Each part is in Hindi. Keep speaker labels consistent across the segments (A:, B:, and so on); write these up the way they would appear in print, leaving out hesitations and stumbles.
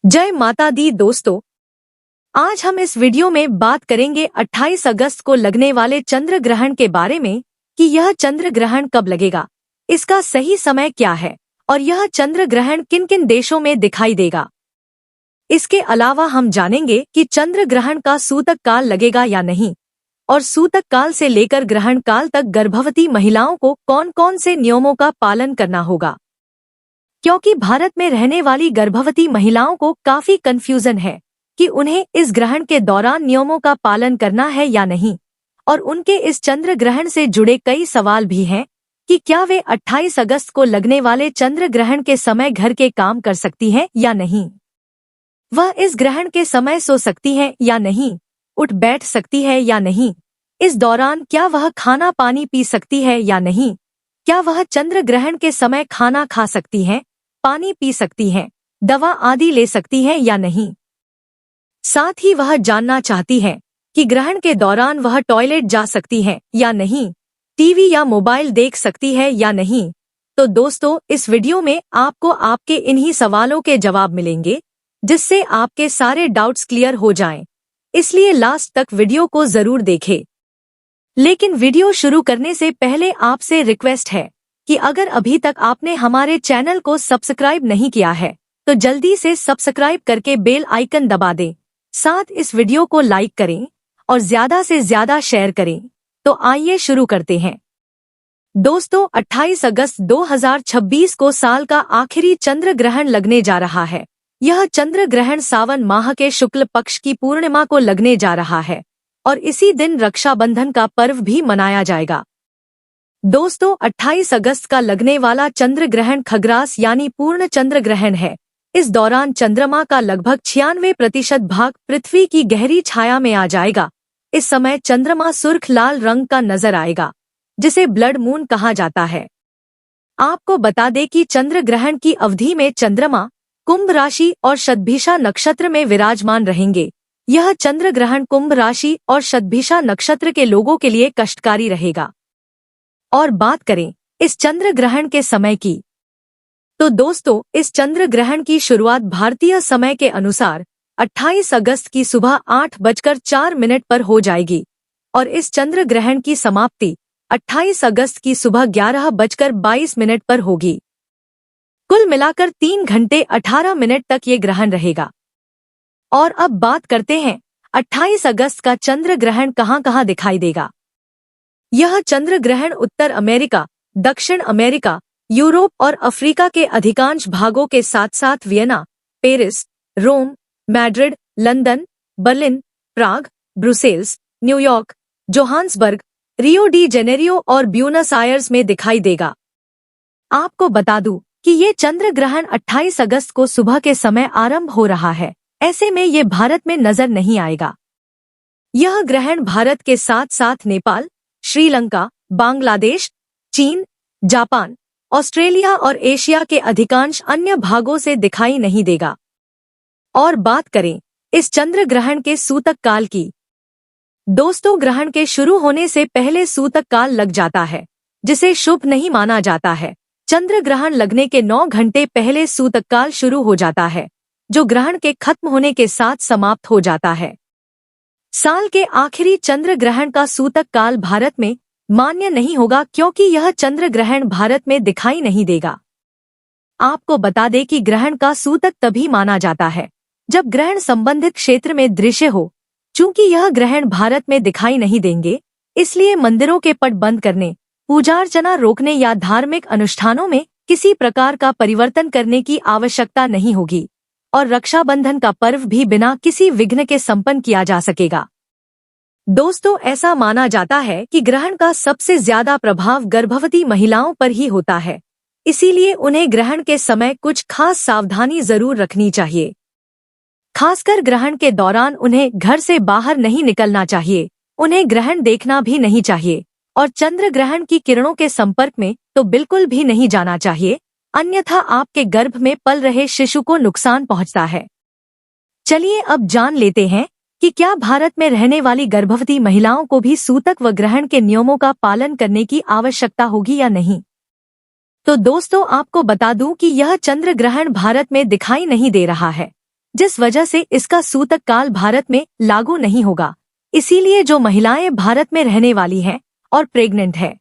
A: जय माता दी दोस्तों, आज हम इस वीडियो में बात करेंगे 28 अगस्त को लगने वाले चंद्र ग्रहण के बारे में कि यह चंद्र ग्रहण कब लगेगा, इसका सही समय क्या है और यह चंद्र ग्रहण किन किन देशों में दिखाई देगा। इसके अलावा हम जानेंगे कि चंद्र ग्रहण का सूतक काल लगेगा या नहीं और सूतक काल से लेकर ग्रहण काल तक गर्भवती महिलाओं को कौन कौन से नियमों का पालन करना होगा, क्योंकि भारत में रहने वाली गर्भवती महिलाओं को काफी कंफ्यूजन है कि उन्हें इस ग्रहण के दौरान नियमों का पालन करना है या नहीं, और उनके इस चंद्र ग्रहण से जुड़े कई सवाल भी हैं कि क्या वे 28 अगस्त को लगने वाले चंद्र ग्रहण के समय घर के काम कर सकती हैं या नहीं, वह इस ग्रहण के समय सो सकती हैं या नहीं, उठ बैठ सकती है या नहीं, इस दौरान क्या वह खाना पानी पी सकती है या नहीं, क्या वह चंद्र ग्रहण के समय खाना खा सकती हैं, पानी पी सकती हैं, दवा आदि ले सकती हैं या नहीं। साथ ही वह जानना चाहती हैं कि ग्रहण के दौरान वह टॉयलेट जा सकती हैं या नहीं, टीवी या मोबाइल देख सकती है या नहीं। तो दोस्तों, इस वीडियो में आपको आपके इन्हीं सवालों के जवाब मिलेंगे, जिससे आपके सारे डाउट्स क्लियर हो जाएं। इसलिए लास्ट तक वीडियो को जरूर देखें। लेकिन वीडियो शुरू करने से पहले आपसे रिक्वेस्ट है कि अगर अभी तक आपने हमारे चैनल को सब्सक्राइब नहीं किया है तो जल्दी से सब्सक्राइब करके बेल आइकन दबा दें, साथ इस वीडियो को लाइक करें और ज्यादा से ज्यादा शेयर करें। तो आइए शुरू करते हैं। दोस्तों, 28 अगस्त 2026 को साल का आखिरी चंद्र ग्रहण लगने जा रहा है। यह चंद्र ग्रहण सावन माह के शुक्ल पक्ष की पूर्णिमा को लगने जा रहा है और इसी दिन रक्षाबंधन का पर्व भी मनाया जाएगा। दोस्तों, 28 अगस्त का लगने वाला चंद्र ग्रहण खग्रास यानी पूर्ण चंद्र ग्रहण है। इस दौरान चंद्रमा का लगभग 96% भाग पृथ्वी की गहरी छाया में आ जाएगा। इस समय चंद्रमा सुर्ख लाल रंग का नजर आएगा, जिसे ब्लड मून कहा जाता है। आपको बता दें कि चंद्र ग्रहण की अवधि में चंद्रमा कुंभ राशि और शतभिषा नक्षत्र में विराजमान रहेंगे। यह चंद्र ग्रहण कुंभ राशि और शतभिषा नक्षत्र के लोगों के लिए कष्टकारी रहेगा। और बात करें इस चंद्र ग्रहण के समय की, तो दोस्तों, इस चंद्र ग्रहण की शुरुआत भारतीय समय के अनुसार 28 अगस्त की सुबह 8:04 पर हो जाएगी और इस चंद्र ग्रहण की समाप्ति 28 अगस्त की सुबह 11:22 पर होगी। कुल मिलाकर 3 घंटे 18 मिनट तक ये ग्रहण रहेगा। और अब बात करते हैं 28 अगस्त का चंद्र ग्रहण कहाँ दिखाई देगा। यह चंद्र ग्रहण उत्तर अमेरिका, दक्षिण अमेरिका, यूरोप और अफ्रीका के अधिकांश भागों के साथ साथ Vienna, Paris, Rome, Madrid, London, Berlin, Prague, Brussels, New York, Johannesburg, Rio de Janeiro और ब्यूनस आयर्स में दिखाई देगा। आपको बता दूं कि ये चंद्र ग्रहण 28 अगस्त को सुबह के समय आरंभ हो रहा है। ऐसे में ये भारत में नजर नहीं आएगा। यह ग्रहण भारत के साथ साथ नेपाल, श्रीलंका, बांग्लादेश, चीन, जापान, ऑस्ट्रेलिया और एशिया के अधिकांश अन्य भागों से दिखाई नहीं देगा। और बात करें इस चंद्र ग्रहण के सूतक काल की, दोस्तों, ग्रहण के शुरू होने से पहले सूतक काल लग जाता है, जिसे शुभ नहीं माना जाता है। चंद्र ग्रहण लगने के 9 घंटे पहले सूतक काल शुरू हो जाता है, जो ग्रहण के खत्म होने के साथ समाप्त हो जाता है। साल के आखिरी चंद्र ग्रहण का सूतक काल भारत में मान्य नहीं होगा, क्योंकि यह चंद्र ग्रहण भारत में दिखाई नहीं देगा। आपको बता दें कि ग्रहण का सूतक तभी माना जाता है जब ग्रहण संबंधित क्षेत्र में दृश्य हो। चूंकि यह ग्रहण भारत में दिखाई नहीं देंगे, इसलिए मंदिरों के पट बंद करने, पूजा अर्चना रोकने या धार्मिक अनुष्ठानों में किसी प्रकार का परिवर्तन करने की आवश्यकता नहीं होगी और रक्षाबंधन का पर्व भी बिना किसी विघ्न के संपन्न किया जा सकेगा। दोस्तों, ऐसा माना जाता है कि ग्रहण का सबसे ज्यादा प्रभाव गर्भवती महिलाओं पर ही होता है, इसीलिए उन्हें ग्रहण के समय कुछ खास सावधानी जरूर रखनी चाहिए। खासकर ग्रहण के दौरान उन्हें घर से बाहर नहीं निकलना चाहिए, उन्हें ग्रहण देखना भी नहीं चाहिए और चंद्र ग्रहण की किरणों के संपर्क में तो बिल्कुल भी नहीं जाना चाहिए, अन्यथा आपके गर्भ में पल रहे शिशु को नुकसान पहुंचता है। चलिए अब जान लेते हैं कि क्या भारत में रहने वाली गर्भवती महिलाओं को भी सूतक व ग्रहण के नियमों का पालन करने की आवश्यकता होगी या नहीं। तो दोस्तों, आपको बता दूं कि यह चंद्र ग्रहण भारत में दिखाई नहीं दे रहा है। जिस वजह से इसका सूतक काल भारत में लागू नहीं होगा। इसीलिए जो महिलाएं भारत में रहने वाली हैं और प्रेग्नेंट है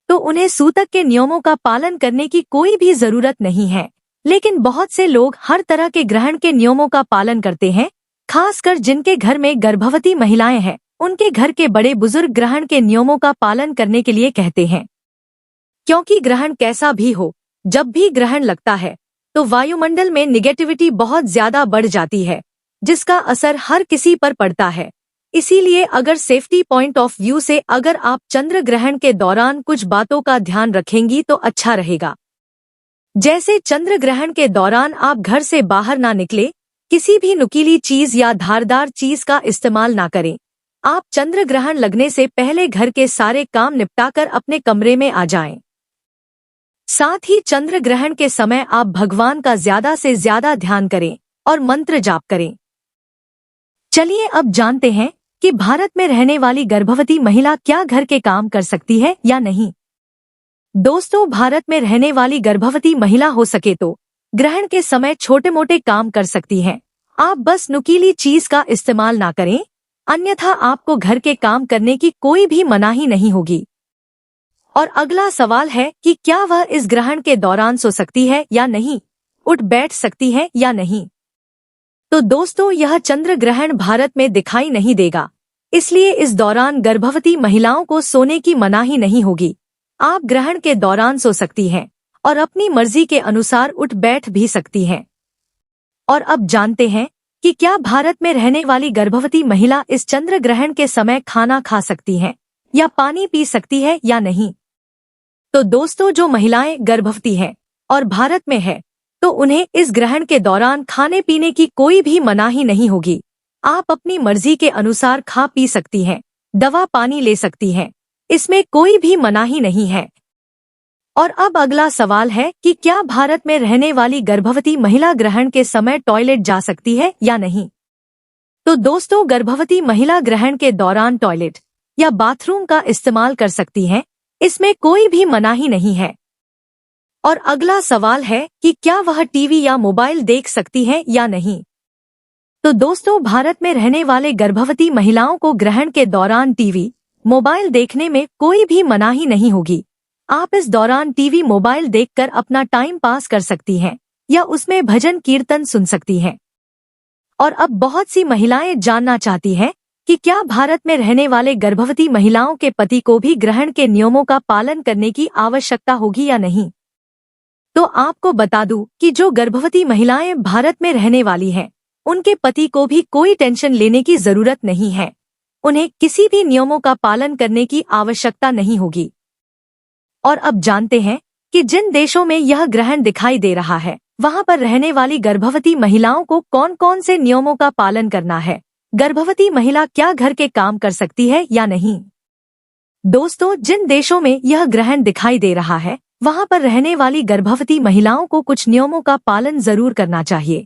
A: तो उन्हें सूतक के नियमों का पालन करने की कोई भी जरूरत नहीं है। लेकिन बहुत से लोग हर तरह के ग्रहण के नियमों का पालन करते हैं, खासकर जिनके घर में गर्भवती महिलाएं हैं। उनके घर के बड़े बुजुर्ग ग्रहण के नियमों का पालन करने के लिए कहते हैं, क्योंकि ग्रहण कैसा भी हो, जब भी ग्रहण लगता है तो वायुमंडल में निगेटिविटी बहुत ज्यादा बढ़ जाती है, जिसका असर हर किसी पर पड़ता है। इसीलिए अगर सेफ्टी पॉइंट ऑफ व्यू से अगर आप चंद्र ग्रहण के दौरान कुछ बातों का ध्यान रखेंगी तो अच्छा रहेगा। जैसे चंद्र ग्रहण के दौरान आप घर से बाहर ना निकले, किसी भी नुकीली चीज या धारदार चीज का इस्तेमाल ना करें। आप चंद्र ग्रहण लगने से पहले घर के सारे काम निपटाकर अपने कमरे में आ जाएं। साथ ही चंद्र ग्रहण के समय आप भगवान का ज्यादा से ज्यादा ध्यान करें और मंत्र जाप करें। चलिए अब जानते हैं कि भारत में रहने वाली गर्भवती महिला क्या घर के काम कर सकती है या नहीं। दोस्तों, भारत में रहने वाली गर्भवती महिला हो सके तो ग्रहण के समय छोटे मोटे काम कर सकती हैं। आप बस नुकीली चीज का इस्तेमाल ना करें, अन्यथा आपको घर के काम करने की कोई भी मनाही नहीं होगी। और अगला सवाल है कि क्या वह इस ग्रहण के दौरान सो सकती है या नहीं, उठ बैठ सकती है या नहीं। तो दोस्तों, यह चंद्र ग्रहण भारत में दिखाई नहीं देगा, इसलिए इस दौरान गर्भवती महिलाओं को सोने की मनाही नहीं होगी। आप ग्रहण के दौरान सो सकती हैं और अपनी मर्जी के अनुसार उठ बैठ भी सकती हैं। और अब जानते हैं कि क्या भारत में रहने वाली गर्भवती महिला इस चंद्र ग्रहण के समय खाना खा सकती हैं या पानी पी सकती है या नहीं। तो दोस्तों, जो महिलाएं गर्भवती हैं और भारत में है तो उन्हें इस ग्रहण के दौरान खाने पीने की कोई भी मनाही नहीं होगी। आप अपनी मर्जी के अनुसार खा पी सकती हैं, दवा पानी ले सकती हैं, इसमें कोई भी मनाही नहीं है। और अब अगला सवाल है कि क्या भारत में रहने वाली गर्भवती महिला ग्रहण के समय टॉयलेट जा सकती है या नहीं। तो दोस्तों, गर्भवती महिला ग्रहण के दौरान टॉयलेट या बाथरूम का इस्तेमाल कर सकती हैं, इसमें कोई भी मनाही नहीं है। और अगला सवाल है कि क्या वह टीवी या मोबाइल देख सकती है या नहीं। तो दोस्तों, भारत में रहने वाले गर्भवती महिलाओं को ग्रहण के दौरान टीवी मोबाइल देखने में कोई भी मनाही नहीं होगी। आप इस दौरान टीवी मोबाइल देखकर अपना टाइम पास कर सकती हैं या उसमें भजन कीर्तन सुन सकती हैं। और अब बहुत सी महिलाएं जानना चाहती हैं कि क्या भारत में रहने वाले गर्भवती महिलाओं के पति को भी ग्रहण के नियमों का पालन करने की आवश्यकता होगी या नहीं। तो आपको बता दूं कि जो गर्भवती महिलाएं भारत में रहने वाली हैं, उनके पति को भी कोई टेंशन लेने की जरूरत नहीं है। उन्हें किसी भी नियमों का पालन करने की आवश्यकता नहीं होगी। और अब जानते हैं कि जिन देशों में यह ग्रहण दिखाई दे रहा है, वहां पर रहने वाली गर्भवती महिलाओं को कौन कौन से नियमों का पालन करना है। गर्भवती महिला क्या घर के काम कर सकती है या नहीं। दोस्तों, जिन देशों में यह ग्रहण दिखाई दे रहा है, वहां पर रहने वाली गर्भवती महिलाओं को कुछ नियमों का पालन जरूर करना चाहिए।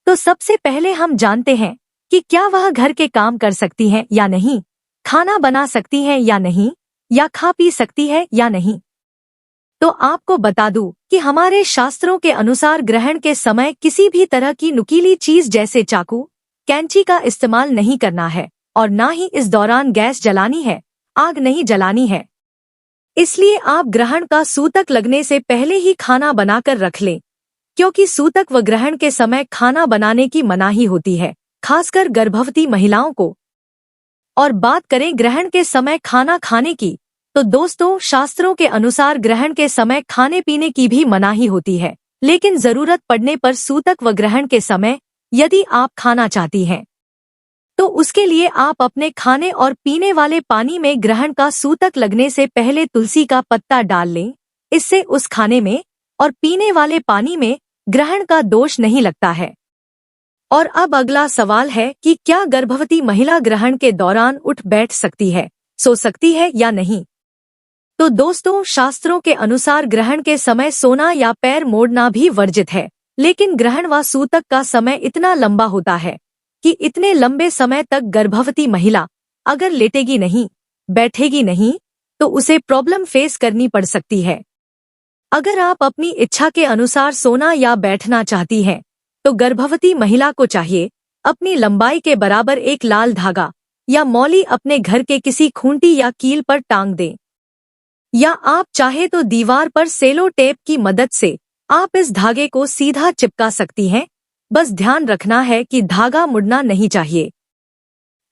A: तो सबसे पहले हम जानते हैं कि क्या वह घर के काम कर सकती हैं या नहीं, खाना बना सकती हैं या नहीं, या खा पी सकती है या नहीं। तो आपको बता दूं कि हमारे शास्त्रों के अनुसार ग्रहण के समय किसी भी तरह की नुकीली चीज जैसे चाकू, कैंची का इस्तेमाल नहीं करना है और ना ही इस दौरान गैस जलानी है, आग नहीं जलानी है। इसलिए आप ग्रहण का सूतक लगने से पहले ही खाना बनाकर रख लें, क्योंकि सूतक व ग्रहण के समय खाना बनाने की मनाही होती है, खासकर गर्भवती महिलाओं को। और बात करें ग्रहण के समय खाना खाने की, तो दोस्तों, शास्त्रों के अनुसार ग्रहण के समय खाने पीने की भी मनाही होती है, लेकिन जरूरत पड़ने पर सूतक व ग्रहण के समय यदि आप खाना चाहती हैं तो उसके लिए आप अपने खाने और पीने वाले पानी में ग्रहण का सूतक लगने से पहले तुलसी का पत्ता डाल लें। इससे उस खाने में और पीने वाले पानी में ग्रहण का दोष नहीं लगता है। और अब अगला सवाल है कि क्या गर्भवती महिला ग्रहण के दौरान उठ बैठ सकती है, सो सकती है या नहीं। तो दोस्तों, शास्त्रों के अनुसार ग्रहण के समय सोना या पैर मोड़ना भी वर्जित है, लेकिन ग्रहण व सूतक का समय इतना लंबा होता है कि इतने लंबे समय तक गर्भवती महिला अगर लेटेगी नहीं, बैठेगी नहीं, तो उसे प्रॉब्लम फेस करनी पड़ सकती है। अगर आप अपनी इच्छा के अनुसार सोना या बैठना चाहती हैं तो गर्भवती महिला को चाहिए अपनी लंबाई के बराबर एक लाल धागा या मौली अपने घर के किसी खूंटी या कील पर टांग दें, या आप चाहे तो दीवार पर सेलो टेप की मदद से आप इस धागे को सीधा चिपका सकती हैं। बस ध्यान रखना है कि धागा मुड़ना नहीं चाहिए।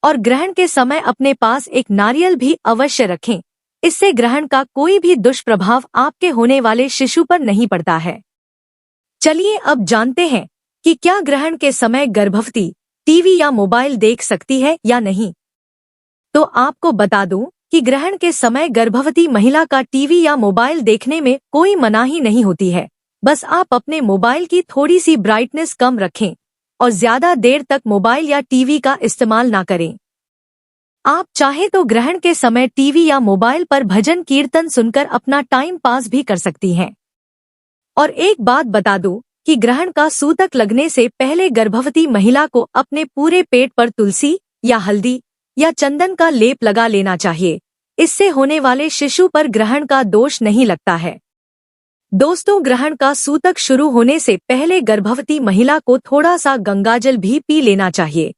A: और ग्रहण के समय अपने पास एक नारियल भी अवश्य रखें, इससे ग्रहण का कोई भी दुष्प्रभाव आपके होने वाले शिशु पर नहीं पड़ता है। चलिए अब जानते हैं कि क्या ग्रहण के समय गर्भवती टीवी या मोबाइल देख सकती है या नहीं। तो आपको बता दूं कि ग्रहण के समय गर्भवती महिला का टीवी या मोबाइल देखने में कोई मनाही नहीं होती है। बस आप अपने मोबाइल की थोड़ी सी ब्राइटनेस कम रखें और ज्यादा देर तक मोबाइल या टीवी का इस्तेमाल ना करें। आप चाहे तो ग्रहण के समय टीवी या मोबाइल पर भजन कीर्तन सुनकर अपना टाइम पास भी कर सकती हैं। और एक बात बता दूं कि ग्रहण का सूतक लगने से पहले गर्भवती महिला को अपने पूरे पेट पर तुलसी या हल्दी या चंदन का लेप लगा लेना चाहिए। इससे होने वाले शिशु पर ग्रहण का दोष नहीं लगता है। दोस्तों, ग्रहण का सूतक शुरू होने से पहले गर्भवती महिला को थोड़ा सा गंगाजल भी पी लेना चाहिए।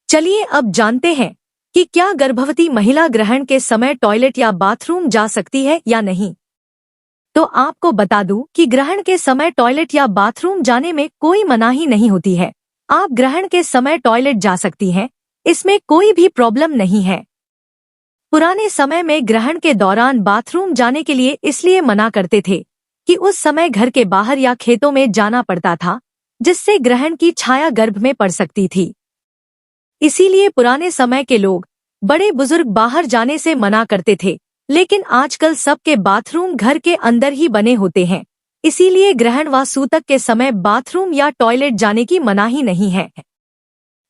A: चलिए अब जानते हैं कि क्या गर्भवती महिला ग्रहण के समय टॉयलेट या बाथरूम जा सकती है या नहीं। तो आपको बता दूं कि ग्रहण के समय टॉयलेट या बाथरूम जाने में कोई मनाही नहीं होती है। आप ग्रहण के समय टॉयलेट जा सकती हैं, इसमें कोई भी प्रॉब्लम नहीं है। पुराने समय में ग्रहण के दौरान बाथरूम जाने के लिए इसलिए मना करते थे कि उस समय घर के बाहर या खेतों में जाना पड़ता था, जिससे ग्रहण की छाया गर्भ में पड़ सकती थी। इसीलिए पुराने समय के लोग, बड़े बुजुर्ग बाहर जाने से मना करते थे। लेकिन आजकल सबके बाथरूम घर के अंदर ही बने होते हैं, इसीलिए ग्रहण व सूतक के समय बाथरूम या टॉयलेट जाने की मनाही नहीं है।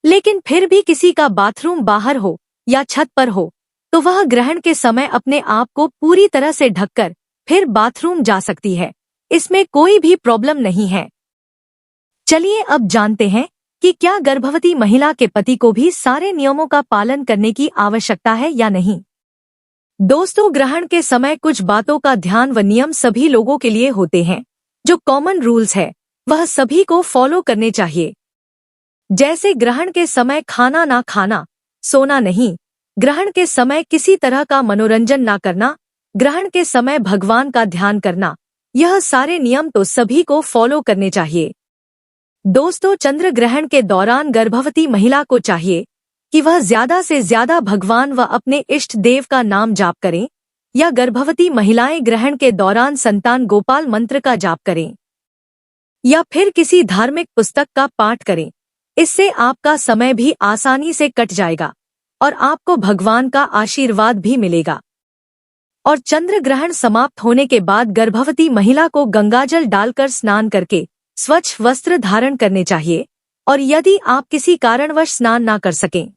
A: लेकिन फिर भी किसी का बाथरूम बाहर हो या छत पर हो तो वह ग्रहण के समय अपने आप को पूरी तरह से ढककर फिर बाथरूम जा सकती है। इसमें कोई भी प्रॉब्लम नहीं है। चलिए अब जानते हैं कि क्या गर्भवती महिला के पति को भी सारे नियमों का पालन करने की आवश्यकता है या नहीं। दोस्तों, ग्रहण के समय कुछ बातों का ध्यान व नियम सभी लोगों के लिए होते हैं। जो कॉमन रूल्स है वह सभी को फॉलो करने चाहिए। जैसे ग्रहण के समय खाना ना खाना, सोना नहीं, ग्रहण के समय किसी तरह का मनोरंजन ना करना, ग्रहण के समय भगवान का ध्यान करना, यह सारे नियम तो सभी को फॉलो करने चाहिए। दोस्तों, चंद्र ग्रहण के दौरान गर्भवती महिला को चाहिए कि वह ज्यादा से ज्यादा भगवान व अपने इष्ट देव का नाम जाप करें, या गर्भवती महिलाएं ग्रहण के दौरान संतान गोपाल मंत्र का जाप करें या फिर किसी धार्मिक पुस्तक का पाठ करें। इससे आपका समय भी आसानी से कट जाएगा और आपको भगवान का आशीर्वाद भी मिलेगा। और चंद्र ग्रहण समाप्त होने के बाद गर्भवती महिला को गंगाजल डालकर स्नान करके स्वच्छ वस्त्र धारण करने चाहिए। और यदि आप किसी कारणवश स्नान ना कर सकें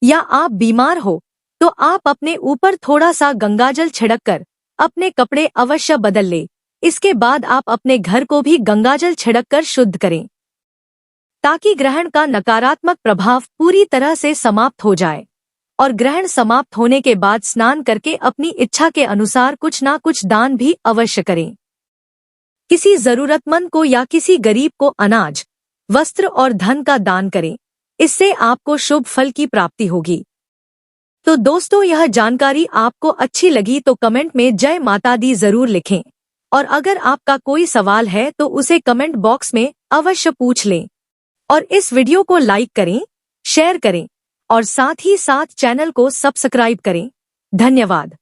A: या आप बीमार हो तो आप अपने ऊपर थोड़ा सा गंगाजल छिड़ककर अपने कपड़े अवश्य बदल लें। इसके बाद आप अपने घर को भी गंगाजल छिड़ककर शुद्ध करें, ताकि ग्रहण का नकारात्मक प्रभाव पूरी तरह से समाप्त हो जाए। और ग्रहण समाप्त होने के बाद स्नान करके अपनी इच्छा के अनुसार कुछ ना कुछ दान भी अवश्य करें। किसी जरूरतमंद को या किसी गरीब को अनाज, वस्त्र और धन का दान करें। इससे आपको शुभ फल की प्राप्ति होगी। तो दोस्तों, यह जानकारी आपको अच्छी लगी तो कमेंट में जय माता दी जरूर लिखें। और अगर आपका कोई सवाल है तो उसे कमेंट बॉक्स में अवश्य पूछ लें। और इस वीडियो को लाइक करें, शेयर करें और साथ ही साथ चैनल को सब्सक्राइब करें। धन्यवाद।